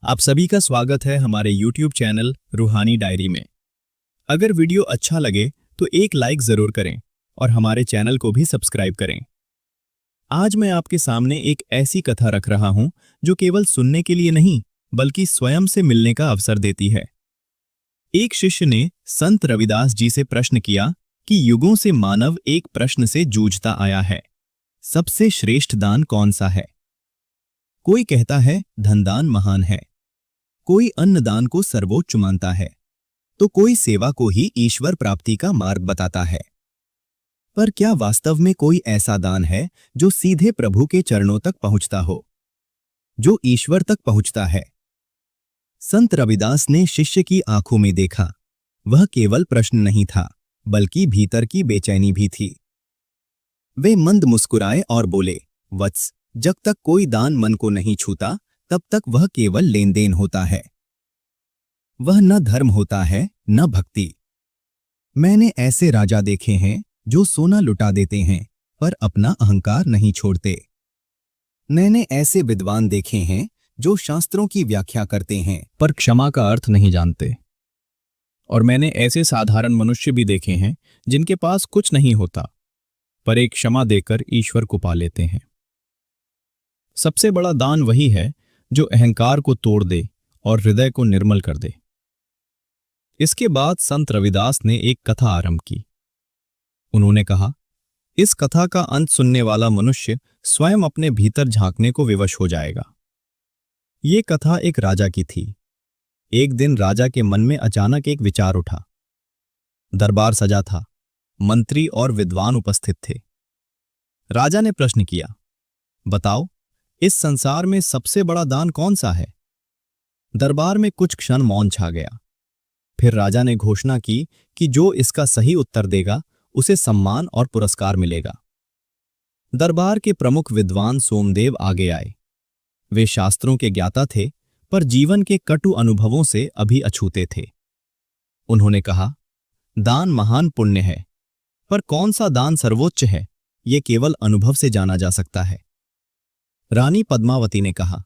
आप सभी का स्वागत है हमारे YouTube चैनल रूहानी डायरी में। अगर वीडियो अच्छा लगे तो एक लाइक जरूर करें और हमारे चैनल को भी सब्सक्राइब करें। आज मैं आपके सामने एक ऐसी कथा रख रहा हूं जो केवल सुनने के लिए नहीं बल्कि स्वयं से मिलने का अवसर देती है। एक शिष्य ने संत रविदास जी से प्रश्न किया कि युगों से मानव एक प्रश्न से जूझता आया है, सबसे श्रेष्ठ दान कौन सा है। कोई कहता है धनदान महान है, कोई अन्नदान को सर्वोच्च मानता है, तो कोई सेवा को ही ईश्वर प्राप्ति का मार्ग बताता है। पर क्या वास्तव में कोई ऐसा दान है जो सीधे प्रभु के चरणों तक पहुंचता हो, जो ईश्वर तक पहुंचता है? संत रविदास ने शिष्य की आंखों में देखा। वह केवल प्रश्न नहीं था, बल्कि भीतर की बेचैनी भी थी। वे मंद मुस्कुराए और बोले, वत्स, जब तक कोई दान मन को नहीं छूता तब तक वह केवल लेन देन होता है। वह न धर्म होता है न भक्ति। मैंने ऐसे राजा देखे हैं जो सोना लुटा देते हैं पर अपना अहंकार नहीं छोड़ते। मैंने ऐसे विद्वान देखे हैं जो शास्त्रों की व्याख्या करते हैं पर क्षमा का अर्थ नहीं जानते। और मैंने ऐसे साधारण मनुष्य भी देखे हैं जिनके पास कुछ नहीं होता पर एक क्षमा देकर ईश्वर को पा लेते हैं। सबसे बड़ा दान वही है जो अहंकार को तोड़ दे और हृदय को निर्मल कर दे। इसके बाद संत रविदास ने एक कथा आरंभ की। उन्होंने कहा, इस कथा का अंत सुनने वाला मनुष्य स्वयं अपने भीतर झांकने को विवश हो जाएगा। ये कथा एक राजा की थी। एक दिन राजा के मन में अचानक एक विचार उठा। दरबार सजा था, मंत्री और विद्वान उपस्थित थे। राजा ने प्रश्न किया, बताओ, इस संसार में सबसे बड़ा दान कौन सा है? दरबार में कुछ क्षण मौन छा गया। फिर राजा ने घोषणा की कि जो इसका सही उत्तर देगा उसे सम्मान और पुरस्कार मिलेगा। दरबार के प्रमुख विद्वान सोमदेव आगे आए। वे शास्त्रों के ज्ञाता थे पर जीवन के कटु अनुभवों से अभी अछूते थे। उन्होंने कहा, दान महान पुण्य है, पर कौन सा दान सर्वोच्च है, यह केवल अनुभव से जाना जा सकता है। रानी पद्मावती ने कहा,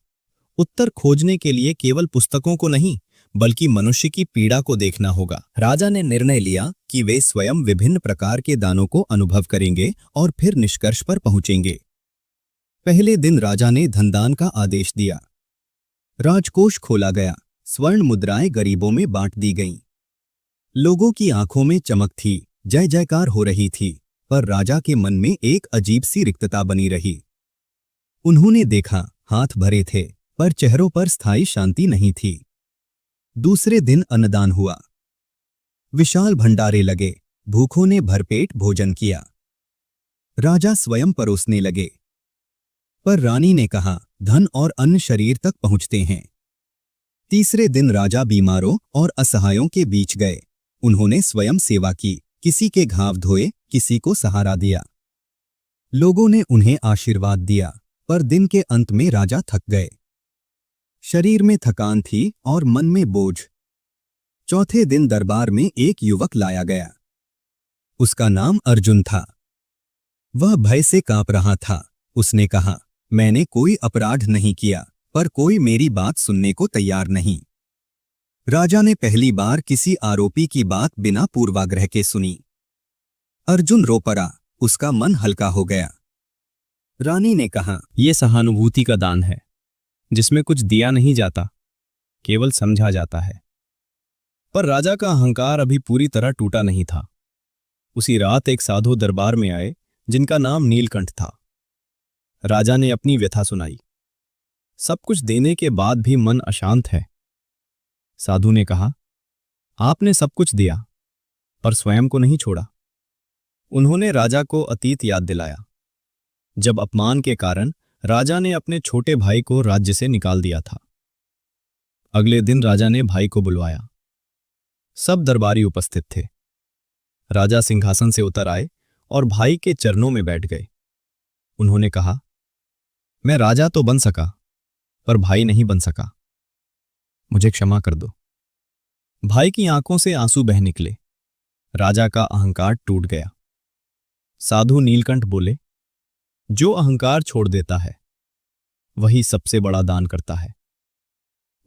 उत्तर खोजने के लिए केवल पुस्तकों को नहीं बल्कि मनुष्य की पीड़ा को देखना होगा। राजा ने निर्णय लिया कि वे स्वयं विभिन्न प्रकार के दानों को अनुभव करेंगे और फिर निष्कर्ष पर पहुंचेंगे। पहले दिन राजा ने धनदान का आदेश दिया। राजकोष खोला गया, स्वर्ण मुद्राएं गरीबों में बांट दी गईं। लोगों की आंखों में चमक थी, जय जयकार हो रही थी, पर राजा के मन में एक अजीब सी रिक्तता बनी रही। उन्होंने देखा, हाथ भरे थे पर चेहरों पर स्थायी शांति नहीं थी। दूसरे दिन अन्नदान हुआ। विशाल भंडारे लगे, भूखों ने भरपेट भोजन किया। राजा स्वयं परोसने लगे। पर रानी ने कहा, धन और अन्न शरीर तक पहुंचते हैं। तीसरे दिन राजा बीमारों और असहायों के बीच गए। उन्होंने स्वयं सेवा की, किसी के घाव धोए, किसी को सहारा दिया। लोगों ने उन्हें आशीर्वाद दिया, पर दिन के अंत में राजा थक गए। शरीर में थकान थी और मन में बोझ। चौथे दिन दरबार में एक युवक लाया गया। उसका नाम अर्जुन था। वह भय से कांप रहा था। उसने कहा, मैंने कोई अपराध नहीं किया, पर कोई मेरी बात सुनने को तैयार नहीं। राजा ने पहली बार किसी आरोपी की बात बिना पूर्वाग्रह के सुनी। अर्जुन रो पड़ा, उसका मन हल्का हो गया। रानी ने कहा, यह सहानुभूति का दान है, जिसमें कुछ दिया नहीं जाता, केवल समझा जाता है। पर राजा का अहंकार अभी पूरी तरह टूटा नहीं था। उसी रात एक साधु दरबार में आए जिनका नाम नीलकंठ था। राजा ने अपनी व्यथा सुनाई। सब कुछ देने के बाद भी मन अशांत है। साधु ने कहा, आपने सब कुछ दिया पर स्वयं को नहीं छोड़ा। उन्होंने राजा को अतीत याद दिलाया, जब अपमान के कारण राजा ने अपने छोटे भाई को राज्य से निकाल दिया था। अगले दिन राजा ने भाई को बुलवाया। सब दरबारी उपस्थित थे। राजा सिंहासन से उतर आए और भाई के चरणों में बैठ गए। उन्होंने कहा, मैं राजा तो बन सका पर भाई नहीं बन सका, मुझे क्षमा कर दो। भाई की आंखों से आंसू बह निकले। राजा का अहंकार टूट गया। साधु नीलकंठ बोले, जो अहंकार छोड़ देता है वही सबसे बड़ा दान करता है।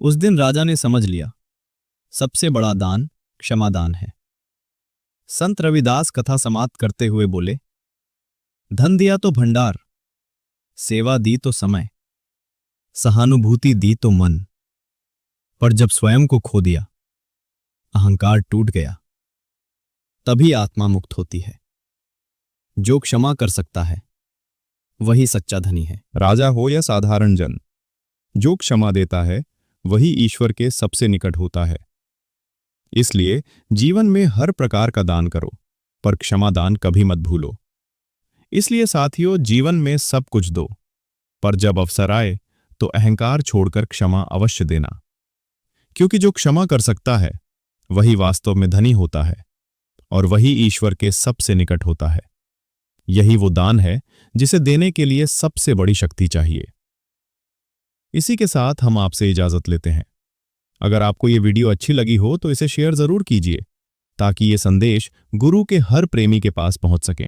उस दिन राजा ने समझ लिया, सबसे बड़ा दान क्षमादान है। संत रविदास कथा समाप्त करते हुए बोले, धन दिया तो भंडार, सेवा दी तो समय, सहानुभूति दी तो मन, पर जब स्वयं को खो दिया, अहंकार टूट गया, तभी आत्मा मुक्त होती है। जो क्षमा कर सकता है वही सच्चा धनी है। राजा हो या साधारण जन, जो क्षमा देता है वही ईश्वर के सबसे निकट होता है। इसलिए जीवन में हर प्रकार का दान करो, पर क्षमा दान कभी मत भूलो। इसलिए साथियों, जीवन में सब कुछ दो, पर जब अवसर आए तो अहंकार छोड़कर क्षमा अवश्य देना, क्योंकि जो क्षमा कर सकता है वही वास्तव में धनी होता है और वही ईश्वर के सबसे निकट होता है। यही वो दान है जिसे देने के लिए सबसे बड़ी शक्ति चाहिए। इसी के साथ हम आपसे इजाजत लेते हैं। अगर आपको ये वीडियो अच्छी लगी हो तो इसे शेयर जरूर कीजिए, ताकि ये संदेश गुरु के हर प्रेमी के पास पहुंच सके।